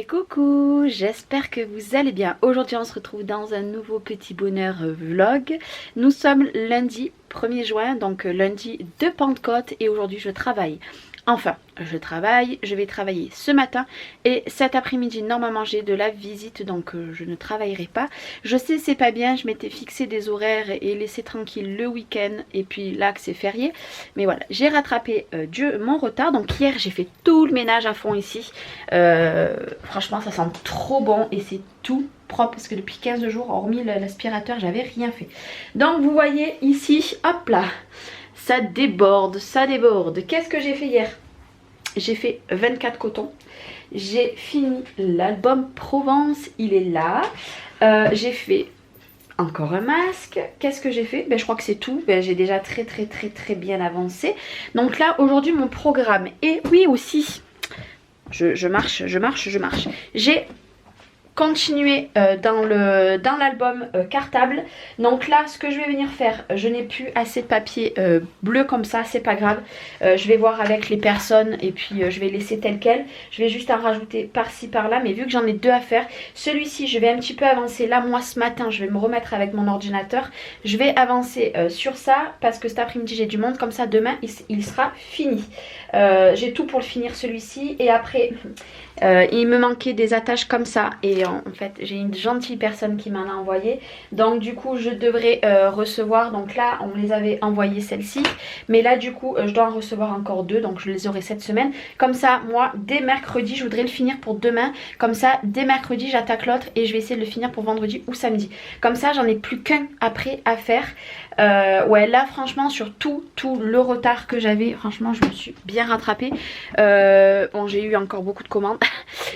Coucou, j'espère que vous allez bien. Aujourd'hui on se retrouve dans un nouveau petit bonheur vlog. Nous sommes lundi 1er juin, donc lundi de Pentecôte, et aujourd'hui je travaille. Enfin, je vais travailler ce matin et cet après-midi normalement j'ai de la visite, donc je ne travaillerai pas. Je sais c'est pas bien, je m'étais fixé des horaires et laissé tranquille le week-end et puis là que c'est férié. Mais voilà, j'ai rattrapé mon retard. Donc hier j'ai fait tout le ménage à fond ici. Franchement ça sent trop bon et c'est tout propre parce que depuis 15 jours, hormis l'aspirateur, j'avais rien fait. Donc vous voyez ici, hop là, ça déborde, ça déborde. Qu'est-ce que j'ai fait hier? J'ai fait 24 cotons. J'ai fini l'album Provence, il est là. J'ai fait encore un masque. Qu'est-ce que j'ai fait? Je crois que c'est tout. J'ai déjà très bien avancé. Donc là aujourd'hui mon programme. Et oui aussi, je marche. J'ai continuer dans l'album cartable. Donc là ce que je vais venir faire, je n'ai plus assez de papier bleu comme ça, c'est pas grave, je vais voir avec les personnes et puis je vais laisser tel quel. Je vais juste en rajouter par-ci par-là, mais vu que j'en ai deux à faire, celui-ci je vais un petit peu avancer. Là moi ce matin je vais me remettre avec mon ordinateur, je vais avancer sur ça parce que cet après-midi j'ai du monde, comme ça demain il sera fini. J'ai tout pour le finir celui-ci et après il me manquait des attaches comme ça et en fait j'ai une gentille personne qui m'en a envoyé, donc du coup je devrais recevoir. Donc là on les avait envoyées celles-ci, mais là du coup je dois en recevoir encore deux, donc je les aurai cette semaine. Comme ça moi dès mercredi je voudrais le finir pour demain, comme ça dès mercredi j'attaque l'autre et je vais essayer de le finir pour vendredi ou samedi. Comme ça j'en ai plus qu'un après à faire. Ouais là franchement sur tout le retard que j'avais, franchement je me suis bien rattrapée. Bon j'ai eu encore beaucoup de commandes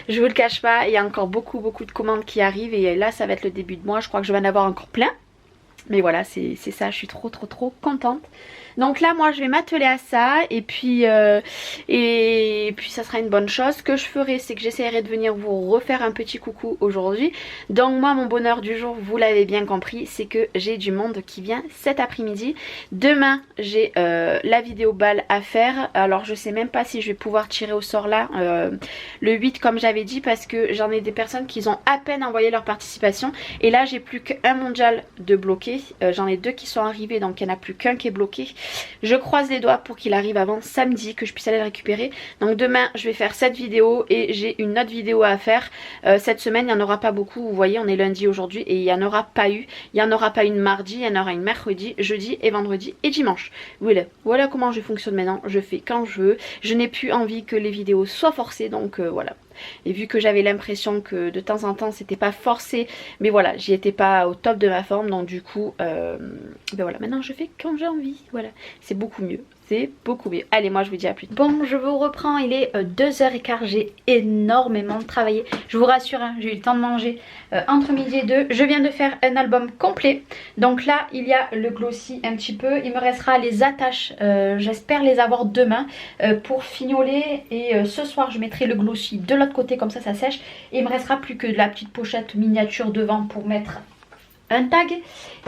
je vous le cache pas, il y a encore beaucoup de commandes qui arrivent et là ça va être le début de mois, je crois que je vais en avoir encore plein. Mais voilà, c'est ça, je suis trop contente. Donc là moi je vais m'atteler à ça et puis ça sera une bonne chose. Ce que je ferai c'est que j'essaierai de venir vous refaire un petit coucou aujourd'hui. Donc moi mon bonheur du jour, vous l'avez bien compris, c'est que j'ai du monde qui vient cet après-midi. Demain j'ai la vidéo bal à faire. Alors je sais même pas si je vais pouvoir tirer au sort là le 8 comme j'avais dit, parce que j'en ai des personnes qui ont à peine envoyé leur participation. Et là j'ai plus qu'un mondial de bloqué. J'en ai deux qui sont arrivés, donc il n'y en a plus qu'un qui est bloqué. Je croise les doigts pour qu'il arrive avant samedi, que je puisse aller le récupérer. Donc demain je vais faire cette vidéo et j'ai une autre vidéo à faire. Cette semaine il n'y en aura pas beaucoup, vous voyez on est lundi aujourd'hui et il n'y en aura pas eu. Il n'y en aura pas une mardi, il y en aura une mercredi, jeudi et vendredi et dimanche. Voilà comment je fonctionne maintenant, je fais quand je veux. Je n'ai plus envie que les vidéos soient forcées, donc voilà. Et vu que j'avais l'impression que de temps en temps c'était pas forcé, mais voilà, j'y étais pas au top de ma forme, donc du coup voilà, maintenant je fais quand j'ai envie, voilà, c'est beaucoup mieux. C'est beaucoup mieux. Allez, moi je vous dis à plus tard. Bon, je vous reprends, il est 2h15, j'ai énormément travaillé. Je vous rassure, hein, j'ai eu le temps de manger entre midi et 2. Je viens de faire un album complet. Donc là, il y a le glossy un petit peu. Il me restera les attaches, j'espère les avoir demain pour fignoler. Et ce soir, je mettrai le glossy de l'autre côté, comme ça sèche. Et il me restera plus que de la petite pochette miniature devant pour mettre un tag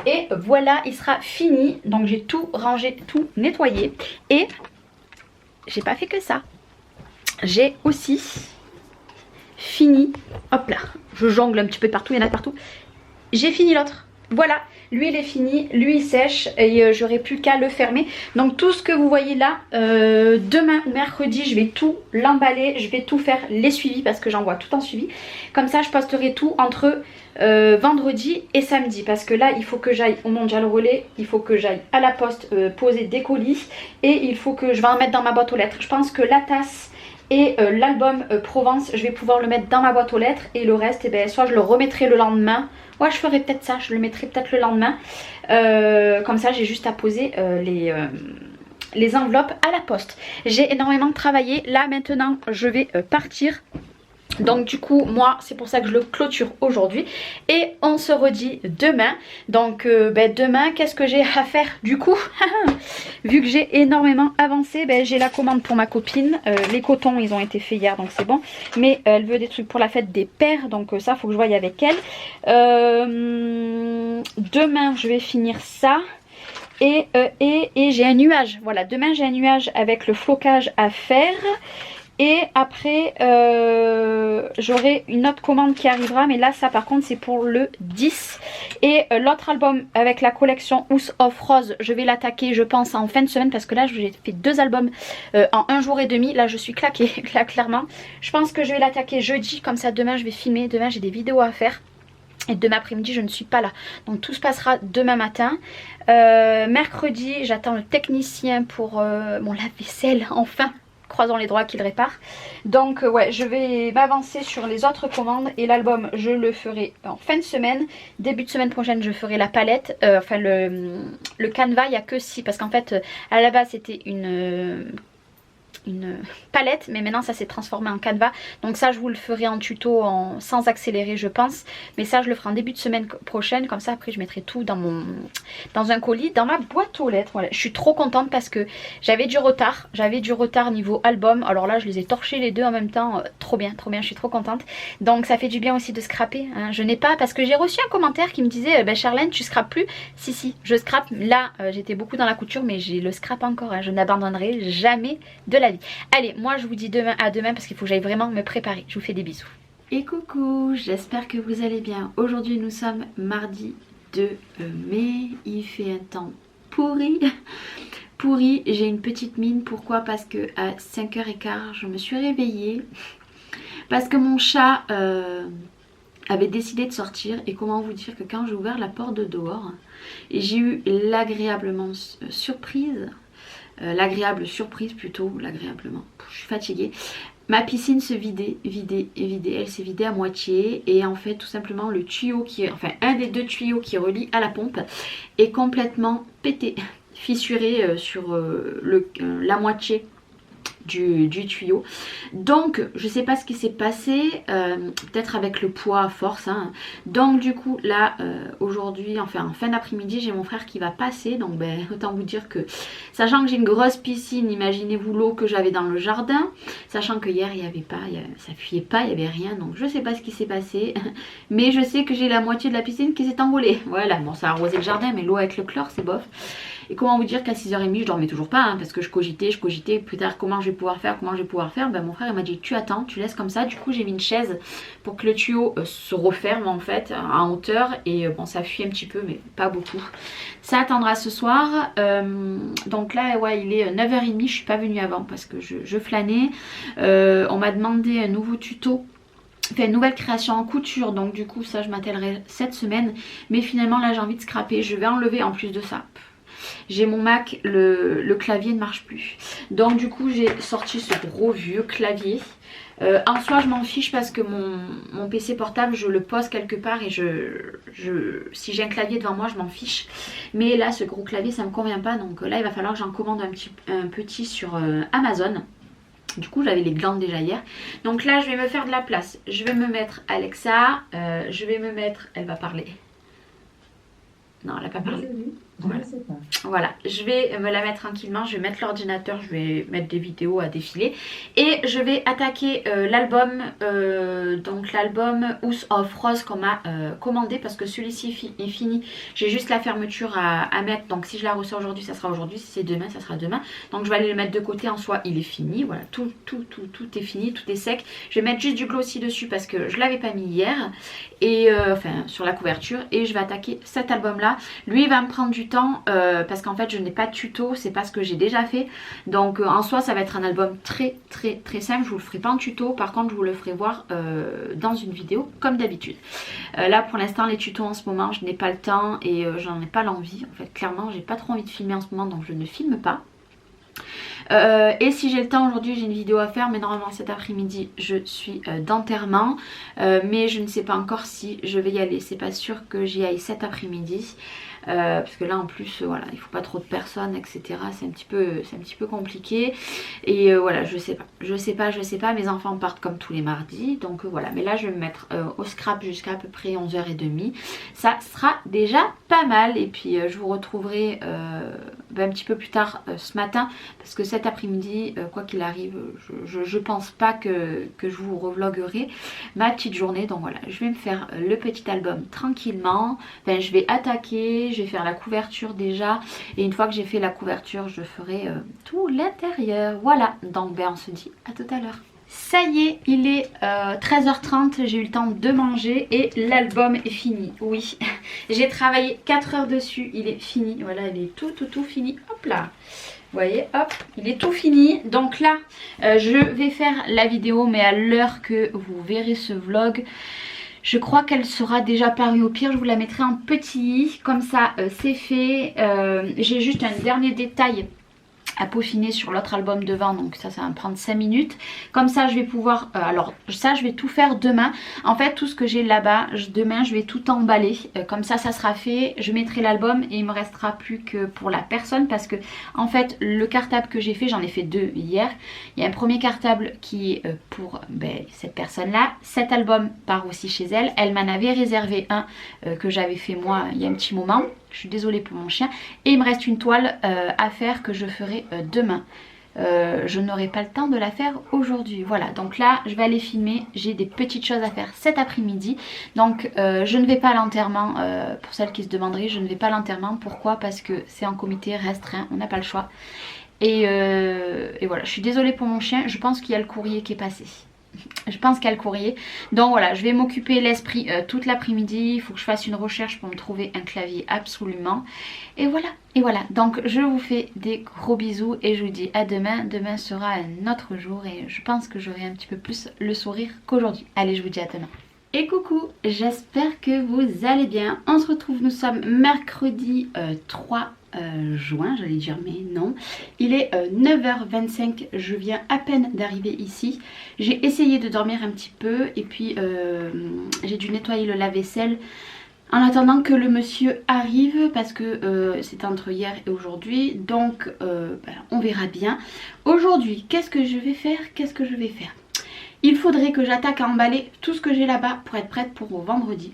et voilà, il sera fini. Donc j'ai tout rangé, tout nettoyé et j'ai pas fait que ça, j'ai aussi fini, hop là, je jongle un petit peu de partout, il y en a de partout, j'ai fini l'autre. Voilà, lui il est fini, lui il sèche et j'aurai plus qu'à le fermer. Donc tout ce que vous voyez là, demain ou mercredi je vais tout l'emballer, je vais tout faire les suivis parce que j'envoie tout en suivi. Comme ça je posterai tout entre vendredi et samedi, parce que là il faut que j'aille au mondial relais, il faut que j'aille à la poste poser des colis et il faut que je vais en mettre dans ma boîte aux lettres. Je pense que la tasse et l'album Provence je vais pouvoir le mettre dans ma boîte aux lettres et le reste soit je le remettrai le lendemain. Ouais, je ferai peut-être ça, je le mettrai peut-être le lendemain. Comme ça j'ai juste à poser les enveloppes à la poste. J'ai énormément travaillé, là maintenant je vais partir. Donc du coup moi c'est pour ça que je le clôture aujourd'hui et on se redit demain. Donc demain qu'est-ce que j'ai à faire du coup? Vu que j'ai énormément avancé, j'ai la commande pour ma copine. Les cotons ils ont été faits hier donc c'est bon, mais elle veut des trucs pour la fête des pères, donc ça faut que je voie avec elle. Demain je vais finir ça. Et j'ai un nuage, voilà, demain j'ai un nuage avec le flocage à faire. Et après j'aurai une autre commande qui arrivera, mais là ça par contre c'est pour le 10. Et l'autre album avec la collection House of Rose, je vais l'attaquer je pense en fin de semaine, parce que là j'ai fait 2 albums en 1 jour et demi. Là je suis claquée là, clairement. Je pense que je vais l'attaquer jeudi, comme ça demain je vais filmer, demain j'ai des vidéos à faire. Et demain après-midi je ne suis pas là, donc tout se passera demain matin. Mercredi j'attends le technicien pour mon lave-vaisselle, enfin, croisons les doigts qu'il répare. Donc ouais, je vais m'avancer sur les autres commandes. Et l'album je le ferai en fin de semaine. Début de semaine prochaine je ferai la palette, enfin le canevas. Il n'y a que si, parce qu'en fait à la base c'était une palette, mais maintenant ça s'est transformé en canevas, donc ça je vous le ferai en tuto sans accélérer je pense, mais ça je le ferai en début de semaine prochaine, comme ça après je mettrai tout dans un colis, dans ma boîte aux lettres. Voilà, je suis trop contente parce que j'avais du retard niveau album, alors là je les ai torchés les deux en même temps, trop bien, je suis trop contente. Donc ça fait du bien aussi de scraper, hein. Je n'ai pas, parce que j'ai reçu un commentaire qui me disait Charlène tu scrapes plus. Si je scrape, là j'étais beaucoup dans la couture, mais j'ai le scrap encore, hein. Je n'abandonnerai jamais de la vie. Allez, moi je vous dis à demain parce qu'il faut que j'aille vraiment me préparer. Je vous fais des bisous. Et coucou, j'espère que vous allez bien. Aujourd'hui nous sommes mardi 2 mai. Il fait un temps pourri. Pourri, j'ai une petite mine. Pourquoi? Parce que à 5h15 je me suis réveillée. Parce que mon chat avait décidé de sortir. Et comment vous dire que quand j'ai ouvert la porte de dehors, j'ai eu l'agréablement surprise. L'agréable surprise plutôt, l'agréablement, je suis fatiguée. Ma piscine se vidait, elle s'est vidée à moitié, et en fait tout simplement le tuyau un des 2 tuyaux qui relie à la pompe est complètement pété, fissuré sur la moitié du tuyau. Donc je sais pas ce qui s'est passé, peut-être avec le poids à force, hein. Donc du coup là aujourd'hui, enfin en fin d'après-midi, j'ai mon frère qui va passer. Donc autant vous dire que, sachant que j'ai une grosse piscine, imaginez-vous l'eau que j'avais dans le jardin, sachant que hier il n'y avait pas, ça fuyait pas, il n'y avait rien, donc je sais pas ce qui s'est passé. Mais je sais que j'ai la moitié de la piscine qui s'est envolée. Voilà, bon ça a arrosé le jardin, mais l'eau avec le chlore c'est bof. Et comment vous dire qu'à 6h30 je dormais toujours pas, hein, parce que je cogitais plus tard comment je vais pouvoir faire. Mon frère il m'a dit tu attends, tu laisses comme ça. Du coup j'ai mis une chaise pour que le tuyau se referme en fait en hauteur. Et bon ça fuit un petit peu mais pas beaucoup. Ça attendra ce soir. Donc là ouais il est 9h30, je suis pas venue avant parce que je flânais. On m'a demandé un nouveau tuto, fait une nouvelle création en couture, donc du coup ça je m'attellerai cette semaine. Mais finalement là j'ai envie de scraper, je vais enlever en plus de ça. J'ai mon Mac, le clavier ne marche plus. Donc du coup j'ai sorti ce gros vieux clavier. En soi je m'en fiche parce que mon PC portable je le pose quelque part et si j'ai un clavier devant moi je m'en fiche. Mais là ce gros clavier ça me convient pas, donc là il va falloir que j'en commande un petit sur Amazon. Du coup j'avais les glandes déjà hier. Donc là je vais me faire de la place. Je vais me mettre Alexa, je vais me mettre... Elle va parler. Non elle n'a pas parlé. Voilà, je vais me la mettre tranquillement, je vais mettre l'ordinateur, je vais mettre des vidéos à défiler et je vais attaquer l'album, donc l'album House of Rose qu'on m'a commandé, parce que celui-ci est fini, j'ai juste la fermeture à mettre, donc si je la reçois aujourd'hui ça sera aujourd'hui, si c'est demain ça sera demain, donc je vais aller le mettre de côté. En soi il est fini, voilà, tout est fini, tout est sec. Je vais mettre juste du glossy dessus parce que je l'avais pas mis hier, et enfin sur la couverture, et je vais attaquer cet album là. Lui il va me prendre du temps parce qu'en fait je n'ai pas de tuto, c'est pas ce que j'ai déjà fait, donc en soi ça va être un album très simple. Je vous le ferai pas en tuto, par contre je vous le ferai voir dans une vidéo comme d'habitude. Là pour l'instant les tutos en ce moment je n'ai pas le temps et j'en ai pas l'envie en fait, clairement j'ai pas trop envie de filmer en ce moment, donc je ne filme pas. Et si j'ai le temps aujourd'hui j'ai une vidéo à faire, mais normalement cet après-midi je suis d'enterrement, mais je ne sais pas encore si je vais y aller, c'est pas sûr que j'y aille cet après-midi. Parce que là en plus voilà il faut pas trop de personnes etc, c'est un petit peu compliqué, et voilà je sais pas, mes enfants partent comme tous les mardis, donc voilà. Mais là je vais me mettre au scrap jusqu'à à peu près 11h30, ça sera déjà pas mal. Et puis je vous retrouverai un petit peu plus tard ce matin, parce que cet après-midi quoi qu'il arrive je pense pas que je vous revloguerai ma petite journée. Donc voilà, je vais me faire le petit album tranquillement, enfin, je vais attaquer, je vais faire la couverture déjà, et une fois que j'ai fait la couverture je ferai tout l'intérieur. Voilà, donc on se dit à tout à l'heure. Ça y est, il est 13h30, j'ai eu le temps de manger et l'album est fini. Oui, j'ai travaillé 4 heures dessus, il est fini. Voilà, il est tout fini. Hop là, vous voyez, hop, il est tout fini. Donc là, je vais faire la vidéo, mais à l'heure que vous verrez ce vlog, je crois qu'elle sera déjà parue. Au pire, je vous la mettrai en petit, comme ça c'est fait. J'ai juste un dernier détail à peaufiner sur l'autre album devant, donc ça va me prendre 5 minutes. Comme ça je vais pouvoir, alors ça je vais tout faire demain. En fait tout ce que j'ai là-bas, demain je vais tout emballer, comme ça sera fait. Je mettrai l'album et il me restera plus que pour la personne, parce que en fait le cartable que j'ai fait, j'en ai fait 2 hier. Il y a un premier cartable qui est pour cette personne là. Cet album part aussi chez elle. Elle m'en avait réservé un que j'avais fait moi il y a un petit moment. Je suis désolée pour mon chien. Et il me reste une toile à faire que je ferai demain. Je n'aurai pas le temps de la faire aujourd'hui. Voilà, donc là je vais aller filmer. J'ai des petites choses à faire cet après-midi. Donc je ne vais pas à l'enterrement. Pour celles qui se demanderaient, je ne vais pas à l'enterrement. Pourquoi? Parce que c'est en comité restreint. On n'a pas le choix. Et voilà, je suis désolée pour mon chien. Je pense qu'il y a le courrier qui est passé. Je pense qu'il y a le courrier. Donc voilà, je vais m'occuper l'esprit toute l'après-midi. Il faut que je fasse une recherche pour me trouver un clavier absolument. Et voilà, et voilà. Donc je vous fais des gros bisous et je vous dis à demain. Demain sera un autre jour et je pense que j'aurai un petit peu plus le sourire qu'aujourd'hui. Allez, je vous dis à demain. Et coucou, j'espère que vous allez bien. On se retrouve, nous sommes mercredi 3 juin, j'allais dire mais non. Il est 9h25, je viens à peine d'arriver ici. J'ai essayé de dormir un petit peu et puis j'ai dû nettoyer le lave-vaisselle en attendant que le monsieur arrive, parce que c'est entre hier et aujourd'hui. Donc on verra bien. Aujourd'hui, qu'est-ce que je vais faire? Il faudrait que j'attaque à emballer tout ce que j'ai là-bas pour être prête pour vendredi.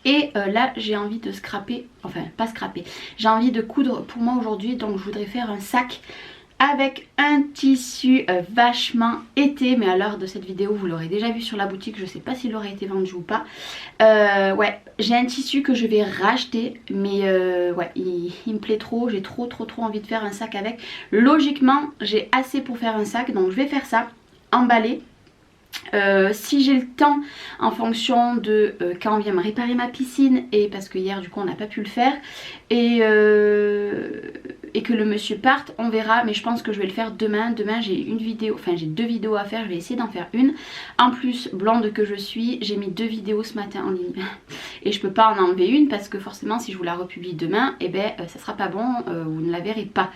Et là j'ai envie de scraper, enfin pas scraper, j'ai envie de coudre pour moi aujourd'hui. Donc je voudrais faire un sac avec un tissu vachement été. Mais à l'heure de cette vidéo vous l'aurez déjà vu sur la boutique, je sais pas s'il aurait été vendu ou pas. Ouais, j'ai un tissu que je vais racheter, mais ouais il me plaît trop. J'ai trop envie de faire un sac avec. Logiquement j'ai assez pour faire un sac, donc je vais faire ça, emballer. Si j'ai le temps, en fonction de quand on vient me réparer ma piscine, et parce que hier du coup on n'a pas pu le faire, et que le monsieur parte, on verra. Mais je pense que je vais le faire demain. Demain j'ai une vidéo, enfin j'ai 2 vidéos à faire, je vais essayer d'en faire une. En plus, blonde que je suis, j'ai mis 2 vidéos ce matin en ligne et je peux pas en enlever une, parce que forcément si je vous la republie demain, et ça sera pas bon, vous ne la verrez pas.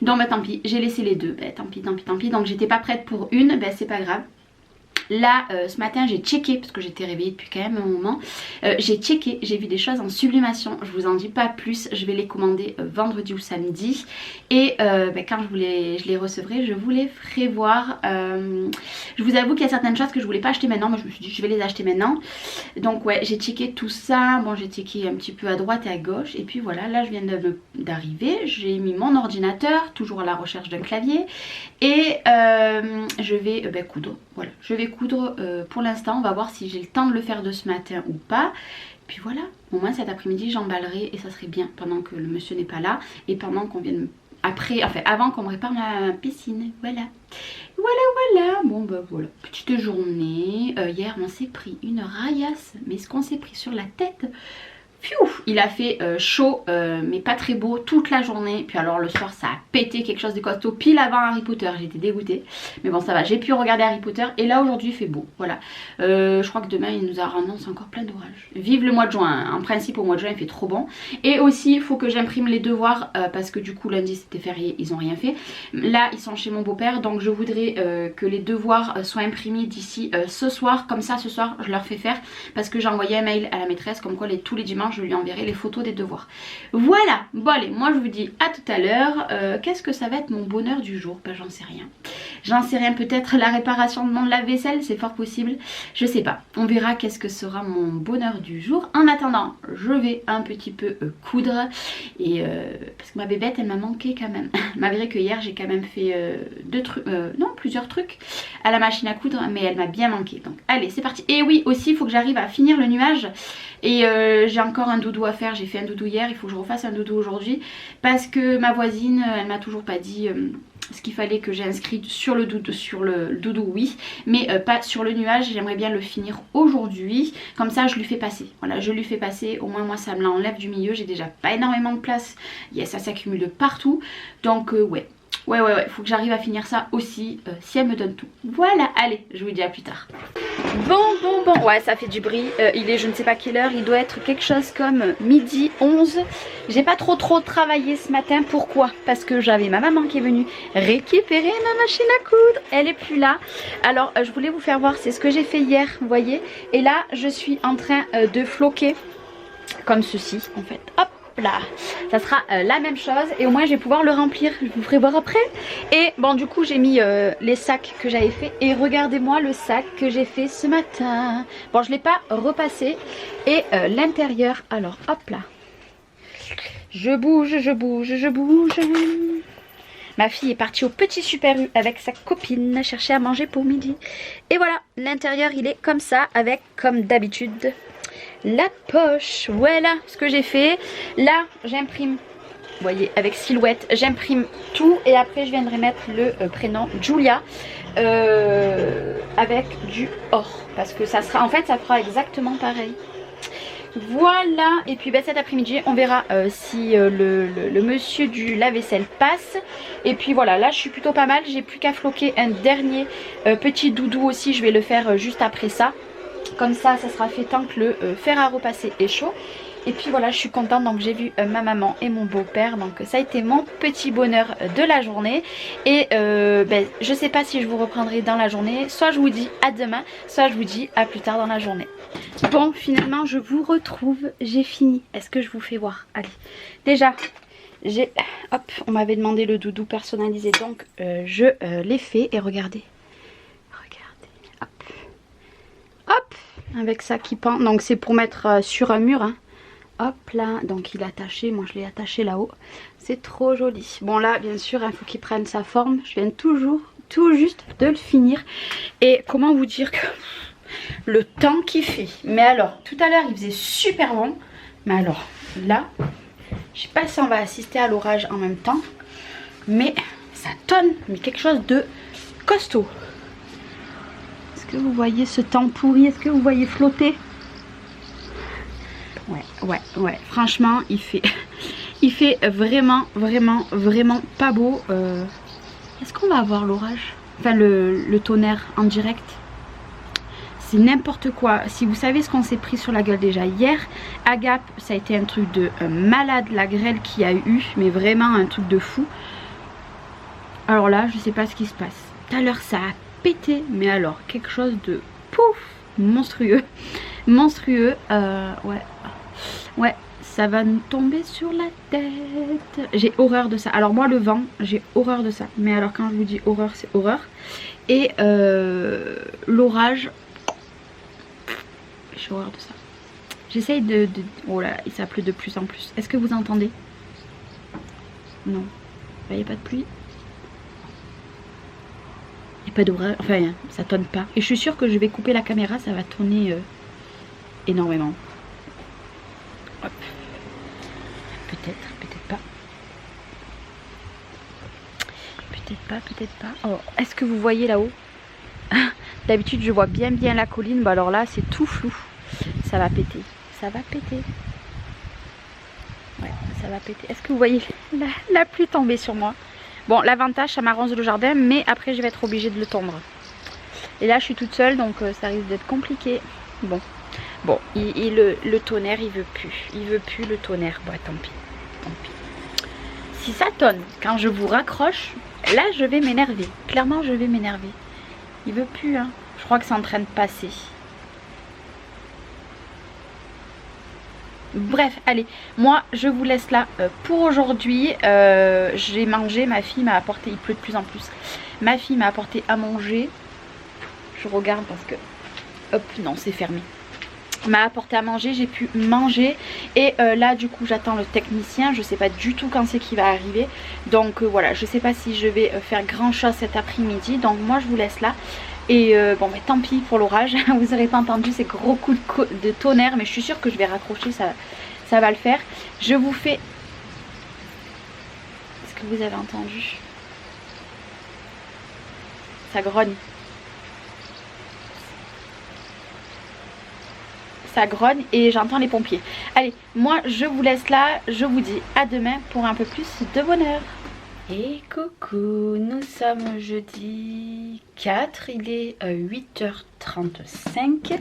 Donc tant pis, j'ai laissé les 2, tant pis. Donc j'étais pas prête pour une, c'est pas grave. Là ce matin j'ai checké, parce que j'étais réveillée depuis quand même un moment, j'ai checké, j'ai vu des choses en sublimation. Je vous en dis pas plus, je vais les commander vendredi ou samedi. Et quand je les recevrai, je vous les ferai voir. Je vous avoue qu'il y a certaines choses que je voulais pas acheter maintenant, mais je me suis dit je vais les acheter maintenant. Donc ouais, j'ai checké tout ça. Bon, j'ai checké un petit peu à droite et à gauche. Et puis voilà, là je viens d'arriver, j'ai mis mon ordinateur, toujours à la recherche d'un clavier. Et je vais coudre. Voilà, je vais coudre pour l'instant. On va voir si j'ai le temps de le faire de ce matin ou pas. Puis voilà, au moins cet après-midi j'emballerai et ça serait bien pendant que le monsieur n'est pas là. Et pendant qu'on vienne avant qu'on me répare ma piscine. Voilà. Bon voilà, petite journée. Hier on s'est pris une raillasse. Mais ce qu'on s'est pris sur la tête, il a fait chaud mais pas très beau toute la journée. Puis alors le soir ça a pété quelque chose de costaud pile avant Harry Potter. J'étais dégoûtée, mais bon ça va, j'ai pu regarder Harry Potter. Et là aujourd'hui il fait beau, voilà. Je crois que demain il nous annonce encore plein d'orages. Vive le mois de juin, hein. En principe au mois de juin il fait trop bon. Et aussi il faut que j'imprime les devoirs parce que du coup lundi c'était férié, ils ont rien fait. Là ils sont chez mon beau-père, donc je voudrais que les devoirs soient imprimés d'ici ce soir. Comme ça ce soir je leur fais faire, parce que j'ai envoyé un mail à la maîtresse comme quoi tous les dimanches je lui enverrai les photos des devoirs. Voilà, bon allez, moi je vous dis à tout à l'heure. Qu'est-ce que ça va être mon bonheur du jour? J'en sais rien. J'en sais rien, peut-être la réparation de mon lave-vaisselle, c'est fort possible. Je sais pas, on verra qu'est-ce que sera mon bonheur du jour. En attendant, je vais un petit peu coudre. Et parce que ma bébête elle m'a manqué quand même. Malgré que hier j'ai quand même fait plusieurs trucs à la machine à coudre, mais elle m'a bien manqué. Donc allez, c'est parti. Et oui, aussi il faut que j'arrive à finir le nuage. Et j'ai encore un doudou à faire. J'ai fait un doudou hier, il faut que je refasse un doudou aujourd'hui, parce que ma voisine elle m'a toujours pas dit ce qu'il fallait que j'ai inscrit sur le doudou, oui, mais pas sur le nuage. J'aimerais bien le finir aujourd'hui, comme ça je lui fais passer, voilà, je lui fais passer, au moins moi ça me l'enlève du milieu. J'ai déjà pas énormément de place, ça s'accumule de partout, donc ouais, faut que j'arrive à finir ça aussi, si elle me donne tout. Voilà, allez, je vous dis à plus tard. Bon, ouais, ça fait du bruit, il est je ne sais pas quelle heure, il doit être quelque chose comme midi 11. J'ai pas trop travaillé ce matin, pourquoi? Parce que j'avais ma maman qui est venue récupérer ma machine à coudre, elle est plus là. Alors je voulais vous faire voir, c'est ce que j'ai fait hier, vous voyez. Et là je suis en train de floquer comme ceci en fait, hop là, ça sera la même chose et au moins je vais pouvoir le remplir, je vous ferai voir après. Et bon, du coup j'ai mis les sacs que j'avais fait et regardez-moi le sac que j'ai fait ce matin. Bon, je l'ai pas repassé et l'intérieur, alors hop là, je bouge. Ma fille est partie au petit Super U avec sa copine chercher à manger pour midi. Et voilà, l'intérieur il est comme ça, avec comme d'habitude la poche. Voilà ce que j'ai fait. Là j'imprime, vous voyez, avec silhouette, j'imprime tout et après je viendrai mettre le prénom Julia avec du or, parce que ça sera, en fait ça fera exactement pareil. Voilà, et puis cet après-midi on verra si le monsieur du lave-vaisselle passe. Et puis voilà, là je suis plutôt pas mal, j'ai plus qu'à floquer un dernier petit doudou aussi, je vais le faire juste après ça. Comme ça sera fait tant que le fer à repasser est chaud. Et puis voilà, je suis contente, donc j'ai vu ma maman et mon beau-père, donc ça a été mon petit bonheur de la journée. Et je sais pas si je vous reprendrai dans la journée, soit je vous dis à demain, soit je vous dis à plus tard dans la journée. Bon, finalement je vous retrouve, j'ai fini. Est-ce que je vous fais voir? Allez, déjà j'ai, hop, on m'avait demandé le doudou personnalisé, donc je l'ai fait. Et regardez, hop, avec ça qui pend, donc c'est pour mettre sur un mur, hein. Hop là, donc il est attaché, moi je l'ai attaché là-haut, c'est trop joli. Bon là bien sûr il faut qu'il prenne sa forme, je viens tout juste de le finir. Et comment vous dire que le temps qu'il fait, mais alors tout à l'heure il faisait super bon, mais alors là je sais pas si on va assister à l'orage en même temps, mais ça tonne, mais quelque chose de costaud. Est-ce que vous voyez ce temps pourri? Est-ce que vous voyez flotter? Ouais, franchement il fait vraiment pas beau. Est-ce qu'on va avoir l'orage? Enfin le tonnerre en direct. C'est n'importe quoi. Si vous savez ce qu'on s'est pris sur la gueule déjà hier à Gap, ça a été un truc de malade, la grêle qu'il y a eu, mais vraiment un truc de fou. Alors là je sais pas ce qui se passe. Tout à l'heure ça a pété, mais alors quelque chose de pouf, monstrueux. Ouais, ça va nous tomber sur la tête. J'ai horreur de ça. Alors moi le vent, j'ai horreur de ça. Mais alors quand je vous dis horreur, c'est horreur. Et l'orage, j'ai horreur de ça. J'essaye de... Oh là, et ça pleut de plus en plus. Est-ce que vous entendez? Non. Il n'y a pas de pluie. Il n'y a pas d'orage. Enfin, ça tonne pas. Et je suis sûre que je vais couper la caméra, ça va tonner énormément. Hop. Peut-être pas. Peut-être pas. Oh, est-ce que vous voyez là-haut? D'habitude je vois bien la colline, bah alors là c'est tout flou. Ça va péter. Ouais, ça va péter. Est-ce que vous voyez la pluie tomber sur moi? Bon, l'avantage ça m'arrange le jardin, mais après je vais être obligée de le tondre. Et là je suis toute seule, donc ça risque d'être compliqué. Bon, le tonnerre il veut plus le tonnerre. Bon, tant pis. Si ça tonne quand je vous raccroche, là je vais m'énerver. Clairement je vais m'énerver. Il veut plus, hein. Je crois que c'est en train de passer. Bref, allez, moi je vous laisse là pour aujourd'hui. J'ai mangé, ma fille m'a apporté, il pleut de plus en plus. Ma fille m'a apporté à manger. Je regarde parce que, hop, non c'est fermé. M'a apporté à manger, j'ai pu manger. Et là du coup j'attends le technicien. Je sais pas du tout quand c'est qu'il va arriver. Donc voilà, je sais pas si je vais faire grand chose cet après-midi. Donc moi je vous laisse là. Et bon mais tant pis pour l'orage. Vous n'aurez pas entendu ces gros coups de tonnerre, mais je suis sûre que je vais raccrocher, ça va le faire. Je vous fais... Est-ce que vous avez entendu? ça grogne. Ça grogne et j'entends les pompiers. Allez, moi je vous laisse là, je vous dis à demain pour un peu plus de bonheur. Et coucou, nous sommes jeudi 4, il est 8h35.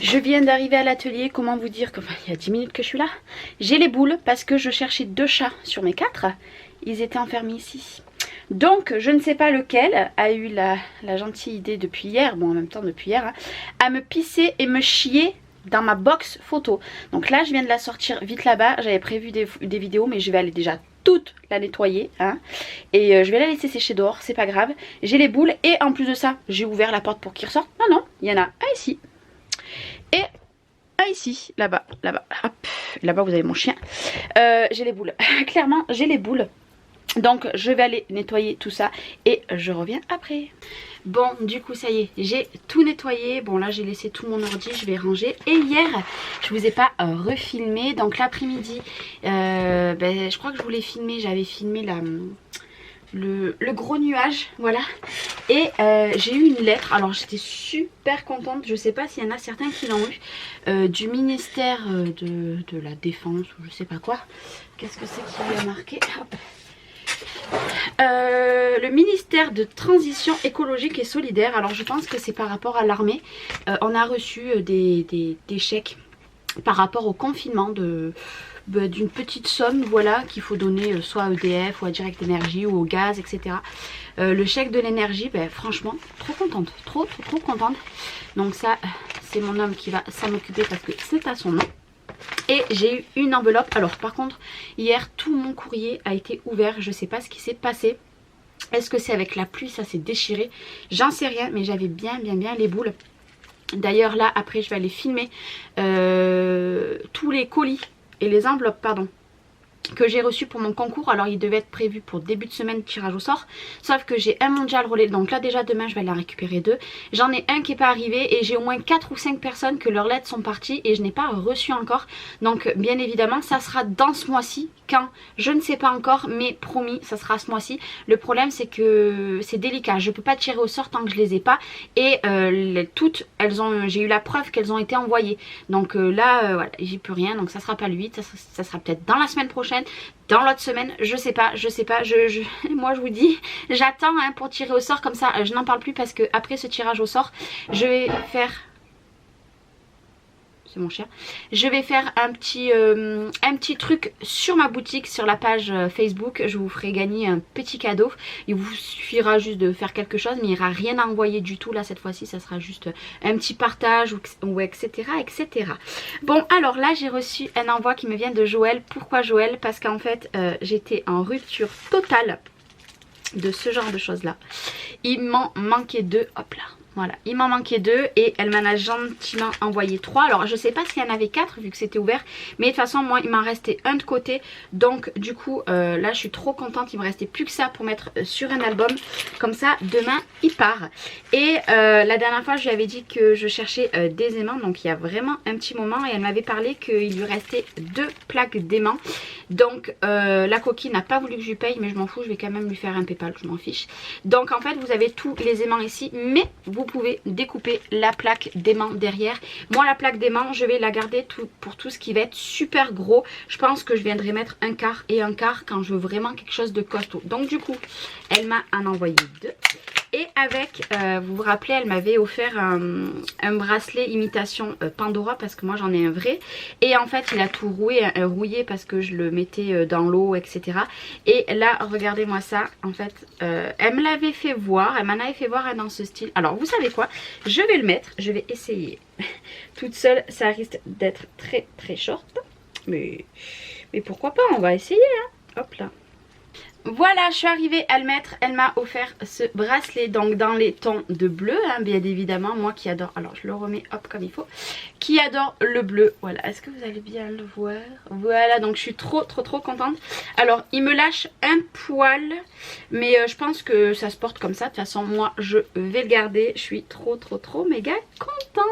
Je viens d'arriver à l'atelier, comment vous dire que il y a 10 minutes que je suis là. J'ai les boules parce que je cherchais 2 chats sur mes 4. Ils étaient enfermés ici. Donc je ne sais pas lequel a eu la gentille idée depuis hier, bon en même temps depuis hier, hein, à me pisser et me chier dans ma box photo. Donc là je viens de la sortir vite là-bas, j'avais prévu des vidéos mais je vais aller déjà toute la nettoyer hein. Et je vais la laisser sécher dehors, c'est pas grave. J'ai les boules et en plus de ça j'ai ouvert la porte pour qu'ils ressortent. Non non, il y en a un ici et un ici, là-bas, là-bas, là-bas vous avez mon chien. J'ai les boules, clairement j'ai les boules. Donc je vais aller nettoyer tout ça et je reviens après. Bon du coup ça y est, j'ai tout nettoyé. Bon là j'ai laissé tout mon ordi, je vais ranger. Et hier je vous ai pas refilmé. Donc l'après-midi je crois que je voulais filmer. J'avais filmé le gros nuage, voilà. Et j'ai eu une lettre, alors j'étais super contente. Je sais pas s'il y en a certains qui l'ont eu, du ministère de la défense ou je sais pas quoi. Qu'est-ce que c'est qui lui a marqué? Hop. Le ministère de transition écologique et solidaire. Alors je pense que c'est par rapport à l'armée. On a reçu des chèques par rapport au confinement d'une petite somme, voilà, qu'il faut donner soit à EDF ou à Direct Énergie ou au gaz, etc. Le chèque de l'énergie, franchement trop contente, trop contente. Donc ça c'est mon homme qui va s'en occuper parce que c'est à son nom. Et j'ai eu une enveloppe. Alors par contre hier tout mon courrier a été ouvert. Je sais pas ce qui s'est passé. Est-ce que c'est avec la pluie ça s'est déchiré? J'en sais rien, mais j'avais bien les boules. D'ailleurs là après je vais aller filmer tous les colis et les enveloppes pardon que j'ai reçu pour mon concours. Alors il devait être prévu pour début de semaine, tirage au sort, sauf que j'ai un mondial relais, donc là déjà demain je vais aller en récupérer 2. J'en ai un qui n'est pas arrivé et j'ai au moins 4 ou 5 personnes que leurs lettres sont parties et je n'ai pas reçu encore. Donc bien évidemment ça sera dans ce mois-ci. Quand je ne sais pas encore, mais promis ça sera ce mois-ci. Le problème c'est que c'est délicat, je peux pas tirer au sort tant que je les ai pas. Et toutes j'ai eu la preuve qu'elles ont été envoyées. Donc là voilà, j'y peux rien. Donc ça sera pas le 8, ça sera peut-être dans la semaine prochaine, dans l'autre semaine, je sais pas, moi je vous dis, j'attends hein, pour tirer au sort. Comme ça je n'en parle plus parce que après ce tirage au sort je vais faire, c'est mon chien, je vais faire un petit truc sur ma boutique, sur la page Facebook. Je vous ferai gagner un petit cadeau. Il vous suffira juste de faire quelque chose, mais il n'y aura rien à envoyer du tout là cette fois-ci. Ça sera juste un petit partage ou etc, etc. Bon alors là j'ai reçu un envoi qui me vient de Joël. Pourquoi Joël? Parce qu'en fait j'étais en rupture totale de ce genre de choses là. Il m'en manquait 2, hop là. Voilà, il m'en manquait 2 et elle m'en a gentiment envoyé 3. Alors je sais pas s'il y en avait 4 vu que c'était ouvert, mais de toute façon moi il m'en restait un de côté. Donc du coup là je suis trop contente, il me restait plus que ça pour mettre sur un album. Comme ça demain il part. Et la dernière fois je lui avais dit que je cherchais des aimants, donc il y a vraiment un petit moment, et elle m'avait parlé qu'il lui restait 2 plaques d'aimants. Donc la coquine n'a pas voulu que je lui paye, mais je m'en fous, je vais quand même lui faire un PayPal, je m'en fiche. Donc en fait vous avez tous les aimants ici, mais vous pouvez découper la plaque d'aimant derrière. Moi la plaque d'aimant je vais la garder pour tout ce qui va être super gros. Je pense que je viendrai mettre un quart et un quart quand je veux vraiment quelque chose de costaud. Donc du coup elle m'a en envoyé 2. Et avec, vous vous rappelez, elle m'avait offert un bracelet imitation Pandora, parce que moi j'en ai un vrai. Et en fait il a tout rouillé parce que je le mettais dans l'eau, etc. Et là regardez-moi ça, en fait elle me l'avait fait voir, elle m'en avait fait voir un dans ce style. Alors vous savez quoi, je vais le mettre, je vais essayer. Toute seule ça risque d'être très short, mais pourquoi pas, on va essayer hein. Hop là. Voilà, je suis arrivée à le mettre. Elle m'a offert ce bracelet donc dans les tons de bleu hein, bien évidemment, moi qui adore, alors je le remets hop comme il faut, qui adore le bleu. Voilà, est-ce que vous allez bien le voir? Voilà, donc je suis trop contente. Alors il me lâche un poil, mais je pense que ça se porte comme ça. De toute façon moi je vais le garder. Je suis trop méga contente.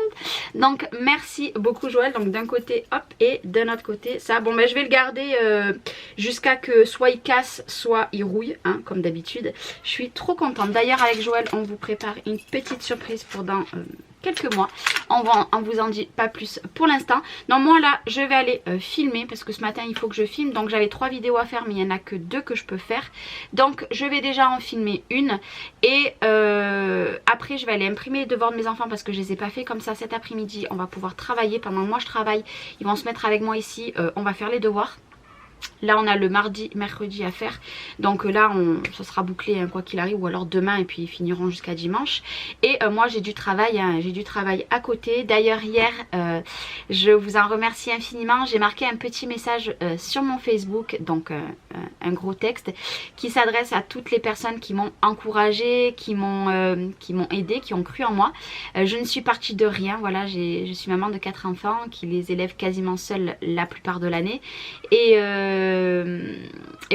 Donc merci beaucoup Joël. Donc d'un côté hop, et d'un autre côté ça. Bon ben je vais le garder jusqu'à que soit il casse, soit fois il rouille, hein, comme d'habitude. Je suis trop contente. D'ailleurs avec Joël on vous prépare une petite surprise pour dans quelques mois. On vous en dit pas plus pour l'instant. Non, moi là je vais aller filmer parce que ce matin il faut que je filme. Donc j'avais 3 vidéos à faire mais il n'y en a que 2 que je peux faire. Donc je vais déjà en filmer une. Et après je vais aller imprimer les devoirs de mes enfants parce que je les ai pas fait. Comme ça cet après-midi on va pouvoir travailler. Pendant que moi je travaille, ils vont se mettre avec moi ici. On va faire les devoirs. Là on a le mardi, mercredi à faire. Donc là ça sera bouclé hein, quoi qu'il arrive. Ou alors demain et puis ils finiront jusqu'à dimanche. Et moi j'ai du travail hein, j'ai du travail à côté. D'ailleurs hier je vous en remercie infiniment. J'ai marqué un petit message sur mon Facebook. Donc un gros texte qui s'adresse à toutes les personnes qui m'ont encouragée, qui m'ont aidé, qui ont cru en moi. Je ne suis partie de rien. Voilà, je suis maman de 4 enfants qui les élève quasiment seule la plupart de l'année. Et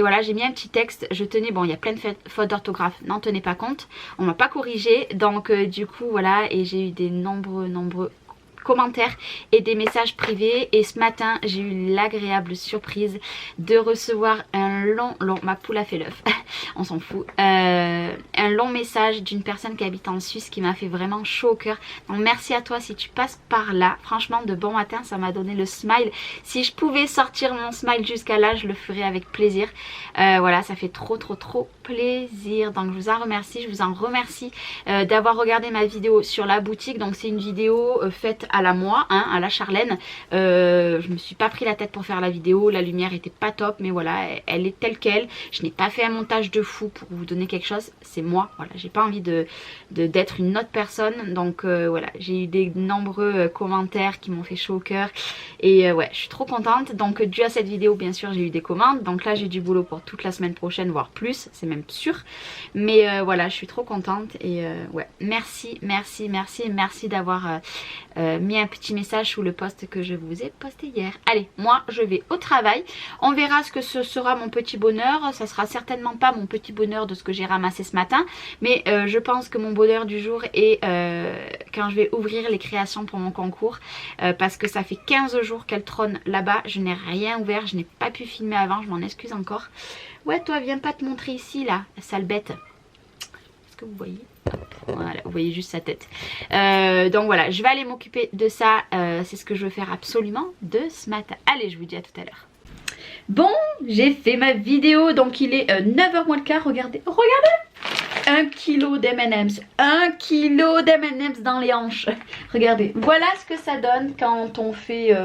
voilà, j'ai mis un petit texte. Je tenais, bon il y a plein de fautes d'orthographe, n'en tenez pas compte, on m'a pas corrigé. Donc du coup voilà, et j'ai eu des nombreux commentaires et des messages privés. Et ce matin j'ai eu l'agréable surprise de recevoir un long, ma poule a fait l'œuf on s'en fout, un long message d'une personne qui habite en Suisse qui m'a fait vraiment chaud au cœur. Donc merci à toi si tu passes par là. Franchement de bon matin, ça m'a donné le smile. Si je pouvais sortir mon smile jusqu'à là, je le ferais avec plaisir. Voilà, ça fait trop plaisir. Donc je vous en remercie. Je vous en remercie d'avoir regardé ma vidéo sur la boutique. Donc c'est une vidéo faite à la moi, hein, à la Charlène. Je me suis pas pris la tête pour faire la vidéo. La lumière était pas top, mais voilà, elle est telle quelle. Je n'ai pas fait un montage de fou pour vous donner quelque chose. C'est moi, voilà, j'ai pas envie d'être une autre personne. Donc voilà, j'ai eu des nombreux commentaires qui m'ont fait chaud au cœur. Et ouais, je suis trop contente. Donc dû à cette vidéo, bien sûr, j'ai eu des commandes. Donc là, j'ai du boulot pour toute la semaine prochaine, voire plus. C'est même sûr. Mais voilà, je suis trop contente. Et ouais, merci d'avoir mis un petit message sous le post que je vous ai posté hier. Allez, moi, je vais au travail. On verra ce que ce sera mon petit bonheur. Ça sera certainement pas mon petit bonheur de ce que j'ai ramassé ce matin. Mais je pense que mon bonheur du jour est quand je vais ouvrir les créations pour mon concours. Parce que ça fait 15 jours qu'elle trône là-bas. Je n'ai rien ouvert. Je n'ai pas pu filmer avant. Je m'en excuse encore. Ouais, toi, viens pas te montrer ici, là, sale bête. Est-ce que vous voyez ? Voilà, vous voyez juste sa tête. Donc voilà, je vais aller m'occuper de ça. C'est ce que je veux faire absolument de ce matin. Allez, je vous dis à tout à l'heure. Bon, j'ai fait ma vidéo. Donc il est 9h moins le quart. Regardez, regardez, 1 kg d'M&M's. 1 kg d'M&M's dans les hanches. Regardez, voilà ce que ça donne quand on fait...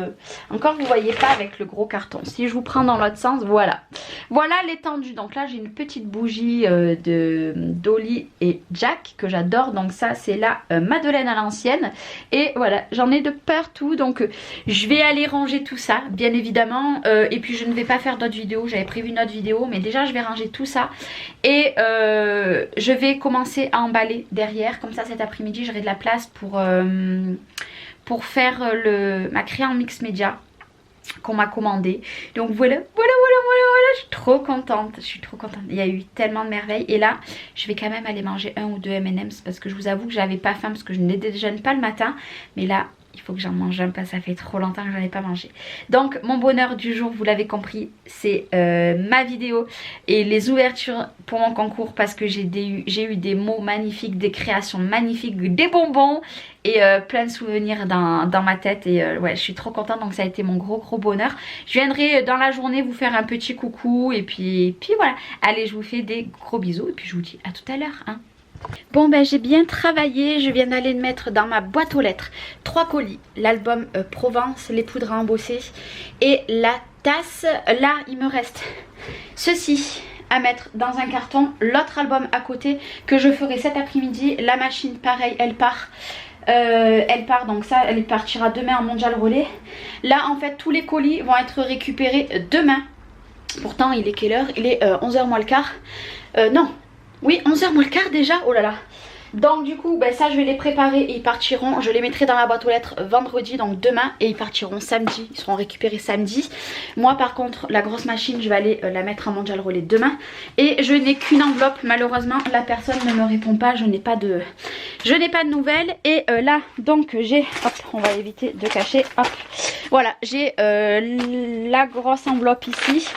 Encore vous voyez pas avec le gros carton. Si je vous prends dans l'autre sens, voilà. Voilà l'étendue. Donc là j'ai une petite bougie de Dolly et Jack que j'adore. Donc ça c'est la Madeleine à l'ancienne. Et voilà, j'en ai de partout. Donc je vais aller ranger tout ça bien évidemment. Et puis je ne vais pas faire d'autres vidéos. J'avais prévu une autre vidéo. Mais déjà je vais ranger tout ça. Et je vais commencer à emballer derrière. Comme ça cet après-midi j'aurai de la place pour faire ma créa en mix média qu'on m'a commandé. Donc voilà, je suis trop contente. Il y a eu tellement de merveilles. Et là je vais quand même aller manger 1 ou 2 M&M's parce que je vous avoue que j'avais pas faim parce que je ne déjeune pas le matin. Mais là il faut que j'en mange un parce que ça fait trop longtemps que j'en ai pas mangé. Donc mon bonheur du jour, vous l'avez compris, c'est ma vidéo et les ouvertures pour mon concours parce que j'ai eu des mots magnifiques, des créations magnifiques, des bonbons et plein de souvenirs dans ma tête. Et ouais, je suis trop contente. Donc ça a été mon gros bonheur. Je viendrai dans la journée vous faire un petit coucou et puis voilà. Allez, je vous fais des gros bisous et puis je vous dis à tout à l'heure, hein. Bon ben j'ai bien travaillé, je viens d'aller mettre dans ma boîte aux lettres 3 colis, l'album Provence, les poudres à embosser et la tasse. Là il me reste ceci à mettre dans un carton, l'autre album à côté que je ferai cet après-midi. La machine pareil, elle part donc ça elle partira demain en mondial relais. Là en fait tous les colis vont être récupérés demain. Pourtant il est quelle heure? Il est 11h moins le quart. Non. Oui, 11h moins le quart déjà, oh là là. Donc du coup, ben, ça je vais les préparer et ils partiront. Je les mettrai dans la boîte aux lettres vendredi, donc demain. Et ils partiront samedi, ils seront récupérés samedi. Moi par contre, la grosse machine, je vais aller la mettre en mondial relais demain. Et je n'ai qu'une enveloppe, malheureusement, la personne ne me répond pas. Je n'ai pas de nouvelles. Et là, donc j'ai, hop, on va éviter de cacher, hop. Voilà, j'ai la grosse enveloppe ici.